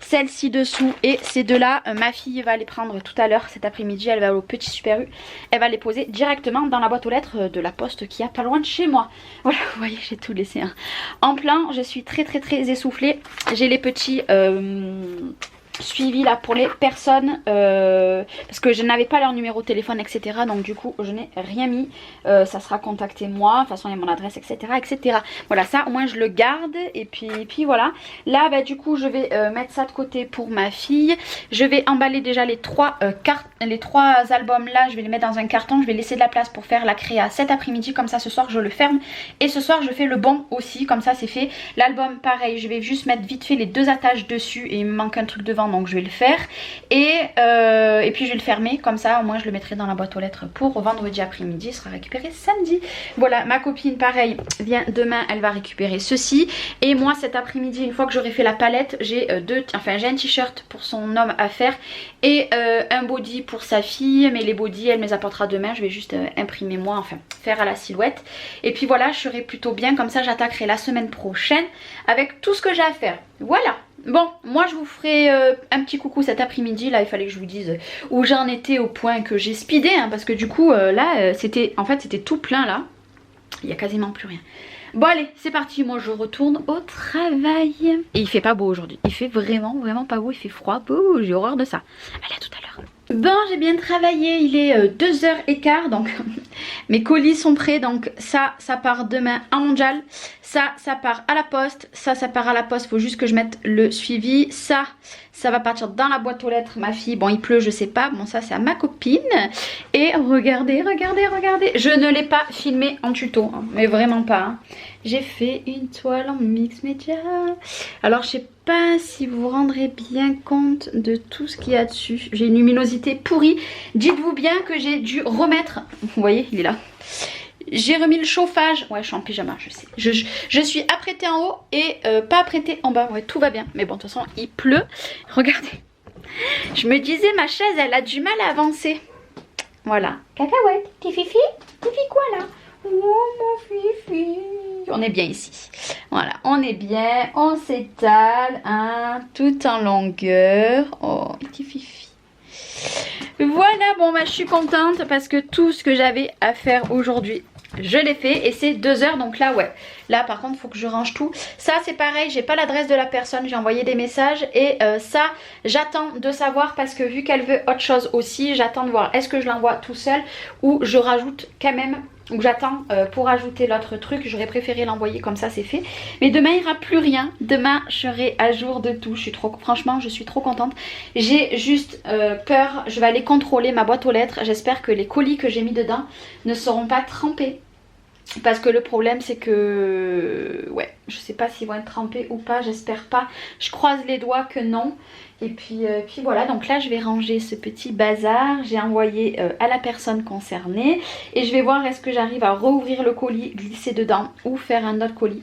celle-ci dessous et ces deux-là, ma fille va les prendre tout à l'heure cet après-midi. Elle va au Petit Super U. Elle va les poser directement dans la boîte aux lettres de la poste qui a pas loin de chez moi. Voilà, vous voyez, j'ai tout laissé hein. En plein. Je suis très essoufflée. J'ai les petits suivi là pour les personnes parce que je n'avais pas leur numéro de téléphone etc, donc du coup je n'ai rien mis. Ça sera contacté moi, de toute façon il y a mon adresse etc. Voilà, ça au moins je le garde. Et puis voilà, là bah, du coup je vais mettre ça de côté pour ma fille. Je vais emballer déjà les trois albums là, je vais les mettre dans un carton. Je vais laisser de la place pour faire la créa cet après-midi, comme ça ce soir je le ferme et ce soir je fais le bon aussi, comme ça c'est fait. L'album pareil, je vais juste mettre vite fait les deux attaches dessus et il me manque un truc devant, donc je vais le faire et puis je vais le fermer, comme ça au moins je le mettrai dans la boîte aux lettres pour vendredi après-midi, il sera récupéré samedi. Voilà, ma copine pareil vient demain, elle va récupérer ceci et moi cet après-midi une fois que j'aurai fait la palette, j'ai un t-shirt pour son homme à faire et un body pour sa fille, mais les bodys elle me les apportera demain, je vais juste imprimer moi, enfin faire à la silhouette et puis voilà, je serai plutôt bien, comme ça j'attaquerai la semaine prochaine avec tout ce que j'ai à faire. Voilà. Bon, moi je vous ferai un petit coucou cet après-midi. Là il fallait que je vous dise où j'en étais au point que j'ai speedé hein, parce que du coup là c'était tout plein là. Il y a quasiment plus rien. Bon allez, c'est parti, moi je retourne au travail. Et il fait pas beau aujourd'hui. Il fait vraiment pas beau, il fait froid. Bouh, j'ai horreur de ça. Allez, à tout à l'heure. Bon, j'ai bien travaillé, il est 2h15 donc mes colis sont prêts, donc ça part demain en mondial, ça part à la poste, ça part à la poste, faut juste que je mette le suivi, ça va partir dans la boîte aux lettres, ma fille, bon il pleut je sais pas, bon ça c'est à ma copine et regardez, je ne l'ai pas filmé en tuto, hein, mais vraiment pas, hein. J'ai fait une toile en mix média, alors je sais pas si vous vous rendrez bien compte de tout ce qu'il y a dessus. J'ai une luminosité pourrie. Dites-vous bien que j'ai dû remettre. Vous voyez, il est là. J'ai remis le chauffage. Ouais, je suis en pyjama, je sais. Je suis apprêtée en haut et pas apprêtée en bas. Ouais, tout va bien. Mais bon, de toute façon, il pleut. Regardez. Je me disais, ma chaise, elle a du mal à avancer. Voilà. Cacahuète, t'es fifi? T'es fifi quoi là? Oh mon fifi. On est bien ici. Voilà, on est bien, on s'étale, hein, tout en longueur. Oh, petit fifi. Voilà, bon bah je suis contente parce que tout ce que j'avais à faire aujourd'hui, je l'ai fait et c'est 2h, donc là ouais. Là par contre il faut que je range tout. Ça c'est pareil, j'ai pas l'adresse de la personne, j'ai envoyé des messages et ça j'attends de savoir parce que vu qu'elle veut autre chose aussi, j'attends de voir est-ce que je l'envoie tout seul ou je rajoute quand même. Donc j'attends pour ajouter l'autre truc, j'aurais préféré l'envoyer comme ça c'est fait. Mais demain il n'y aura plus rien, demain je serai à jour de tout, franchement je suis trop contente. J'ai juste peur, je vais aller contrôler ma boîte aux lettres, j'espère que les colis que j'ai mis dedans ne seront pas trempés. Parce que le problème c'est que, ouais, je sais pas s'ils vont être trempés ou pas, j'espère pas. Je croise les doigts que non. Et puis voilà, donc là je vais ranger ce petit bazar. J'ai envoyé à la personne concernée. Et je vais voir est-ce que j'arrive à rouvrir le colis, glisser dedans ou faire un autre colis.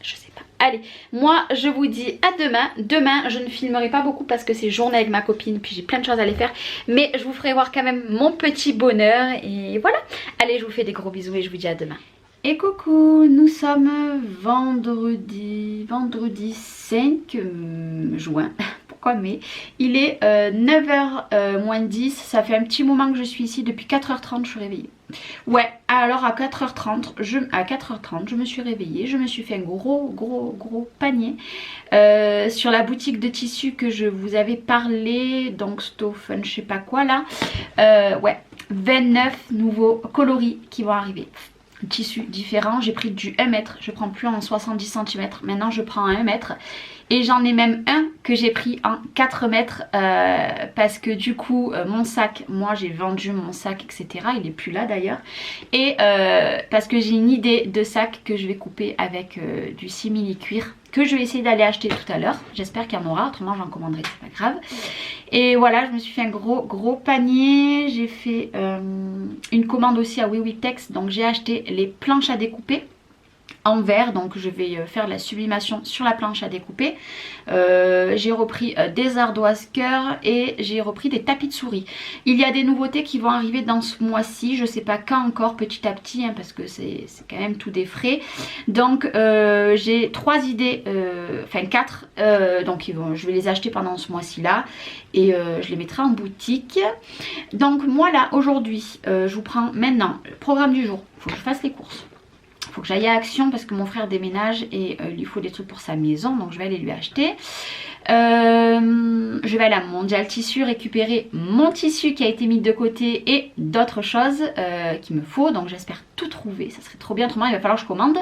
Je sais pas. Allez, moi je vous dis à demain. Demain je ne filmerai pas beaucoup parce que c'est journée avec ma copine. Puis j'ai plein de choses à aller faire. Mais je vous ferai voir quand même mon petit bonheur. Et voilà. Allez, je vous fais des gros bisous et je vous dis à demain. Et coucou, nous sommes vendredi 5 juin. Pourquoi mais il est 9h moins 10. Ça fait un petit moment que je suis ici. Depuis 4h30 je suis réveillée. Ouais, alors à 4h30 je me suis réveillée. Je me suis fait un gros panier sur la boutique de tissus que je vous avais parlé. Donc Stoffen je sais pas quoi là. Ouais, 29 nouveaux coloris qui vont arriver. Tissus différents, j'ai pris du 1 mètre, je prends plus en 70 cm, maintenant je prends un 1 mètre et j'en ai même un que j'ai pris en 4 mètres parce que du coup mon sac, moi j'ai vendu mon sac etc, il est plus là d'ailleurs et parce que j'ai une idée de sac que je vais couper avec du simili cuir que je vais essayer d'aller acheter tout à l'heure, j'espère qu'il y en aura, autrement j'en commanderai, c'est pas grave. Et voilà, je me suis fait un gros panier, j'ai fait une commande aussi à WeWeTex, donc j'ai acheté les planches à découper en verre, donc je vais faire de la sublimation sur la planche à découper. J'ai repris des ardoises cœur et j'ai repris des tapis de souris. Il y a des nouveautés qui vont arriver dans ce mois-ci, je sais pas quand encore, petit à petit, hein, parce que c'est quand même tout des frais. Donc j'ai 3 idées, enfin 4, donc je vais les acheter pendant ce mois-ci là et je les mettrai en boutique. Donc moi là aujourd'hui je vous prends maintenant le programme du jour. Il faut que je fasse les courses, il faut que j'aille à Action parce que mon frère déménage et il lui faut des trucs pour sa maison, donc je vais aller lui acheter. Je vais aller à Mondial Tissu récupérer mon tissu qui a été mis de côté et d'autres choses qu'il me faut, donc j'espère tout trouver, ça serait trop bien, autrement il va falloir que je commande.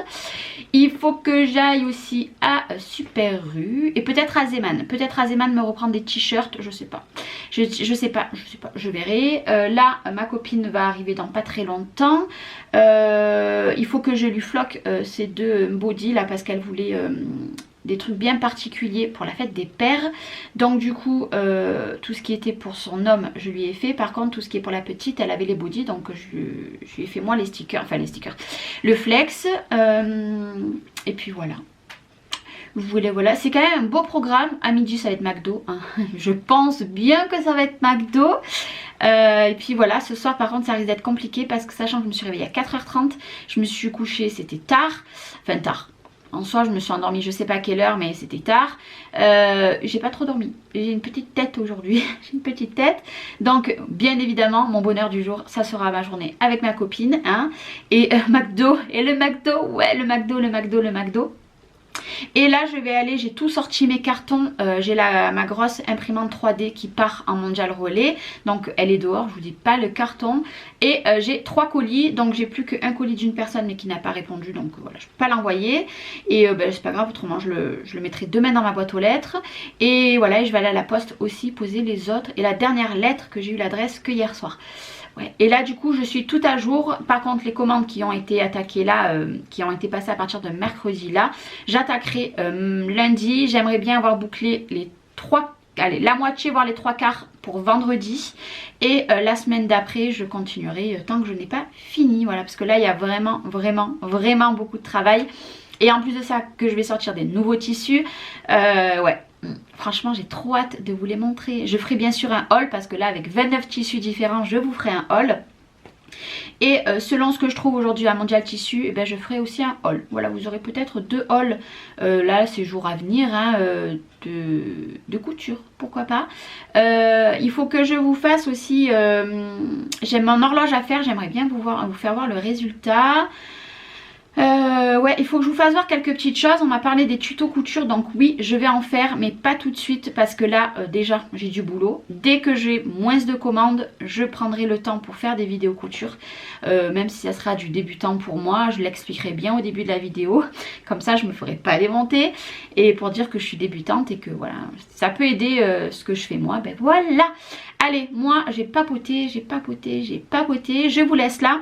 Il faut que j'aille aussi à Super U et peut-être à Zeman, me reprendre des t-shirts, je sais pas, je sais pas, je verrai. Là ma copine va arriver dans pas très longtemps, il faut que je lui floque ces 2 bodys là parce qu'elle voulait des trucs bien particuliers pour la fête des pères. Donc du coup tout ce qui était pour son homme je lui ai fait. Par contre tout ce qui est pour la petite elle avait les bodys, donc je lui ai fait moi les stickers, enfin les stickers, le flex et puis voilà. Voilà, c'est quand même un beau programme. À midi ça va être McDo, hein. Je pense bien que ça va être McDo. Et puis voilà, ce soir par contre ça risque d'être compliqué parce que sachant que je me suis réveillée à 4h30, je me suis couchée, c'était tard, enfin tard. En soi je me suis endormie je sais pas à quelle heure mais c'était tard. J'ai pas trop dormi, j'ai une petite tête aujourd'hui. J'ai une petite tête. Donc bien évidemment mon bonheur du jour ça sera ma journée avec ma copine, hein. Et McDo, et le McDo, ouais le McDo. Et là je vais aller, j'ai tout sorti mes cartons, j'ai ma grosse imprimante 3D qui part en Mondial Relais, donc elle est dehors, je vous dis pas le carton. Et j'ai 3 colis, donc j'ai plus qu'un colis d'une personne mais qui n'a pas répondu, donc voilà je peux pas l'envoyer. Et c'est pas grave, autrement je le mettrai demain dans ma boîte aux lettres. Et voilà, et je vais aller à la poste aussi poser les autres. Et la dernière lettre que j'ai eu l'adresse que hier soir. Ouais. Et là du coup je suis tout à jour. Par contre les commandes qui ont été attaquées là, qui ont été passées à partir de mercredi là, j'attaquerai lundi. J'aimerais bien avoir bouclé les 3, allez la moitié voire les 3/4 pour vendredi. Et la semaine d'après je continuerai tant que je n'ai pas fini. Voilà, parce que là il y a vraiment beaucoup de travail. Et en plus de ça que je vais sortir des nouveaux tissus, ouais. Franchement j'ai trop hâte de vous les montrer. Je ferai bien sûr un haul parce que là avec 29 tissus différents je vous ferai un haul. Et selon ce que je trouve aujourd'hui à Mondial Tissu, eh ben, je ferai aussi un haul. Voilà, vous aurez peut-être 2 hauls là ces jours à venir, hein, de couture, pourquoi pas. Il faut que je vous fasse aussi, j'ai mon horloge à faire, j'aimerais bien vous faire voir le résultat. Ouais, il faut que je vous fasse voir quelques petites choses. On m'a parlé des tutos couture, donc oui je vais en faire mais pas tout de suite parce que là déjà j'ai du boulot. Dès que j'ai moins de commandes je prendrai le temps pour faire des vidéos couture, même si ça sera du débutant pour moi, je l'expliquerai bien au début de la vidéo, comme ça je me ferai pas démonter. Et pour dire que je suis débutante et que voilà ça peut aider ce que je fais moi, ben voilà. Allez, moi j'ai papoté, je vous laisse là.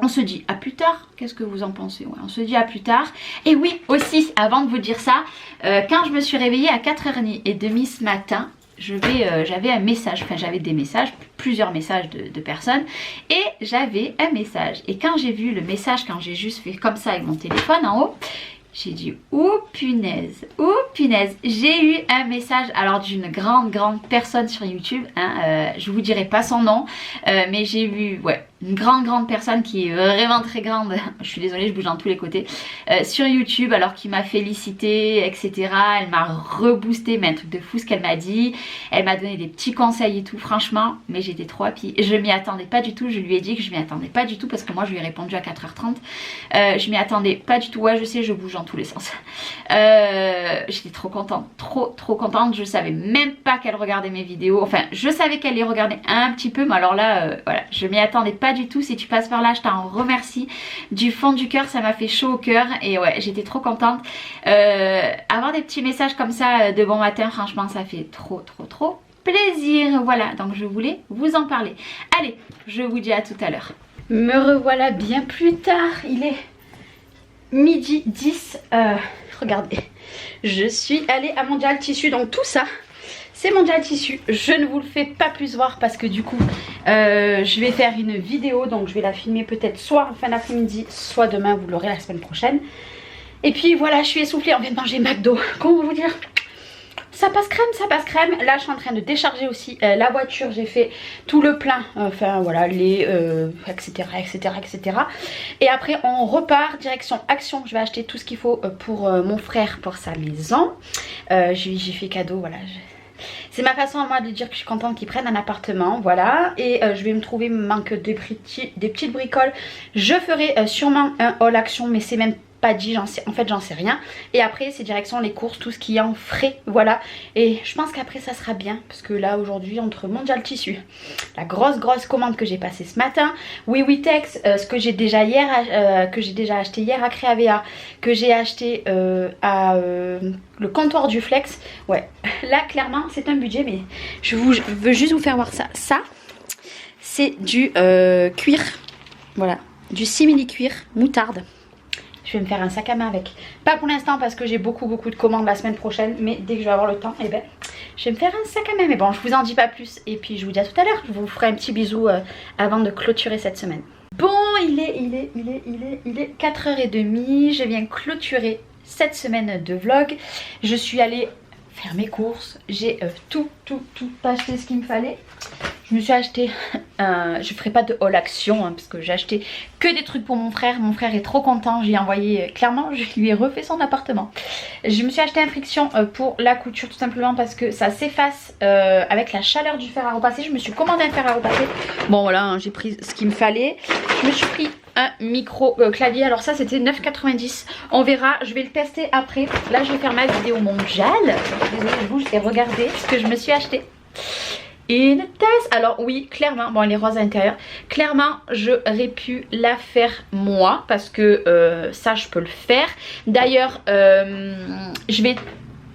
On se dit à plus tard, qu'est-ce que vous en pensez? Ouais, on se dit à plus tard. Et oui, aussi, avant de vous dire ça, quand je me suis réveillée à 4h30 ce matin, j'avais un message, enfin j'avais des messages, plusieurs messages de personnes. Et j'avais un message. Et quand j'ai vu le message, quand j'ai juste fait comme ça avec mon téléphone en haut, j'ai dit oh punaise, j'ai eu un message alors d'une grande personne sur YouTube, hein, je vous dirai pas son nom, mais j'ai vu ouais une grande personne qui est vraiment très grande, je suis désolée je bouge dans tous les côtés, sur YouTube, alors qui m'a félicité etc, elle m'a reboosté, mais un truc de fou ce qu'elle m'a dit, elle m'a donné des petits conseils et tout, franchement, mais j'étais trop happy, je m'y attendais pas du tout, je lui ai dit que je m'y attendais pas du tout parce que moi je lui ai répondu à 4h30, je m'y attendais pas du tout, ouais je sais je bouge dans tous les sens, j'étais trop contente, trop contente, je savais même pas qu'elle regardait mes vidéos, enfin je savais qu'elle les regardait un petit peu, mais alors là voilà, je m'y attendais pas du tout. Si tu passes par là je t'en remercie du fond du cœur, ça m'a fait chaud au cœur et ouais j'étais trop contente. Avoir des petits messages comme ça de bon matin, franchement ça fait trop plaisir. Voilà, donc je voulais vous en parler. Allez, je vous dis à tout à l'heure. Me revoilà bien plus tard, il est midi 10. Regardez, je suis allée à Mondial Tissu, donc tout ça c'est Mondial Tissu. Je ne vous le fais pas plus voir parce que du coup je vais faire une vidéo, donc je vais la filmer peut-être soit en fin d'après-midi, soit demain, vous l'aurez la semaine prochaine. Et puis voilà, je suis essoufflée, on vient de manger McDo, comment vous dire, ça passe crème, ça passe crème. Là je suis en train de décharger aussi la voiture, j'ai fait tout le plein, enfin voilà, les etc etc etc. Et après on repart direction Action, je vais acheter tout ce qu'il faut pour mon frère, pour sa maison. J'ai fait cadeau, voilà. C'est ma façon à moi de dire que je suis contente qu'ils prennent un appartement, voilà. Et je vais me trouver, me manque des petites bricoles. Je ferai sûrement un haul Action, mais c'est même pas dit, en fait j'en sais rien. Et après c'est direction les courses, tout ce qui est en frais, voilà. Et je pense qu'après ça sera bien, parce que là aujourd'hui entre Mondial Tissu, la grosse commande que j'ai passée ce matin, Witex, ce que j'ai déjà acheté hier à Créavea, que j'ai acheté à le comptoir du Flex, ouais, là clairement c'est un budget, mais je veux juste vous faire voir ça. Ça c'est du cuir, voilà, du simili cuir moutarde. Je vais me faire un sac à main avec. Pas pour l'instant parce que j'ai beaucoup de commandes la semaine prochaine. Mais dès que je vais avoir le temps, eh ben, je vais me faire un sac à main. Mais bon, je vous en dis pas plus. Et puis je vous dis à tout à l'heure. Je vous ferai un petit bisou avant de clôturer cette semaine. Bon, il est 4h30. Je viens clôturer cette semaine de vlog. Je suis allée faire mes courses. J'ai tout acheté ce qu'il me fallait. Je me suis acheté, je ferai pas de haul Action hein, parce que j'ai acheté que des trucs pour mon frère. Mon frère est trop content, j'ai envoyé, clairement je lui ai refait son appartement. Je me suis acheté un friction pour la couture tout simplement parce que ça s'efface avec la chaleur du fer à repasser. Je me suis commandé un fer à repasser. Bon voilà, hein, j'ai pris ce qu'il me fallait. Je me suis pris un micro clavier, alors ça c'était 9,90. On verra, je vais le tester après. Là je vais faire ma vidéo mondiale. Désolée, je vais regarder ce que je me suis acheté. Une tasse, alors oui clairement, bon elle est rose à l'intérieur, clairement j'aurais pu la faire moi parce que ça je peux le faire. D'ailleurs je vais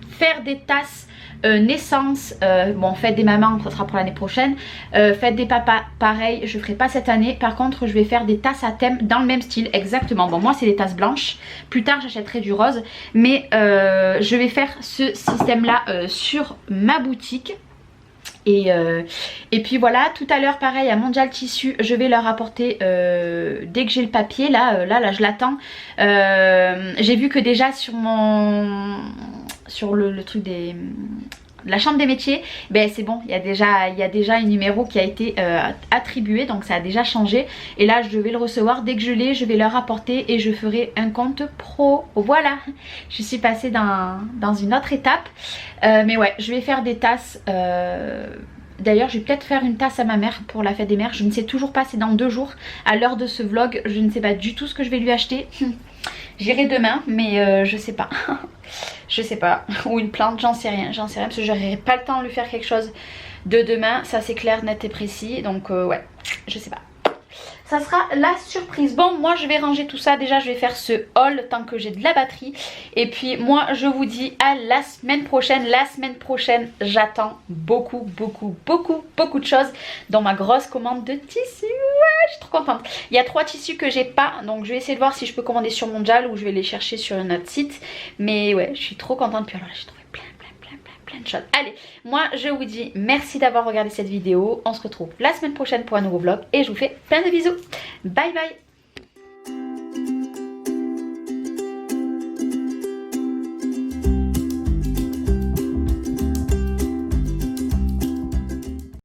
faire des tasses naissance, bon fête des mamans ça sera pour l'année prochaine, fête des papas pareil je ferai pas cette année. Par contre je vais faire des tasses à thème dans le même style exactement. Bon moi c'est des tasses blanches, plus tard j'achèterai du rose, mais je vais faire ce système là sur ma boutique. Et puis voilà, tout à l'heure pareil à Mondial Tissu, je vais leur apporter dès que j'ai le papier, là je l'attends. J'ai vu que déjà sur le truc de la chambre des métiers, ben c'est bon, il y a déjà un numéro qui a été attribué, donc ça a déjà changé. Et là je vais le recevoir, dès que je l'ai, je vais leur apporter et je ferai un compte pro. Voilà, je suis passée dans une autre étape. Mais ouais, je vais faire des tasses. D'ailleurs je vais peut-être faire une tasse à ma mère pour la fête des mères. Je ne sais toujours pas, c'est dans 2 jours. À l'heure de ce vlog, je ne sais pas du tout ce que je vais lui acheter. J'irai demain, mais je sais pas. Je sais pas. Ou une plante, j'en sais rien. Parce que j'aurai pas le temps de lui faire quelque chose de demain. Ça c'est clair, net et précis. Donc ouais, je sais pas. Ça sera la surprise. Bon, moi je vais ranger tout ça. Déjà je vais faire ce haul tant que j'ai de la batterie. Et puis moi je vous dis à la semaine prochaine. La semaine prochaine j'attends beaucoup de choses dans ma grosse commande de tissus. Ouais, je suis trop contente. Il y a 3 tissus que j'ai pas. Donc je vais essayer de voir si je peux commander sur Mondial ou je vais les chercher sur un autre site. Mais ouais, je suis trop contente. Puis alors là j'ai trouvé plein de choses. Allez, moi je vous dis merci d'avoir regardé cette vidéo. On se retrouve la semaine prochaine pour un nouveau vlog et je vous fais plein de bisous. Bye bye.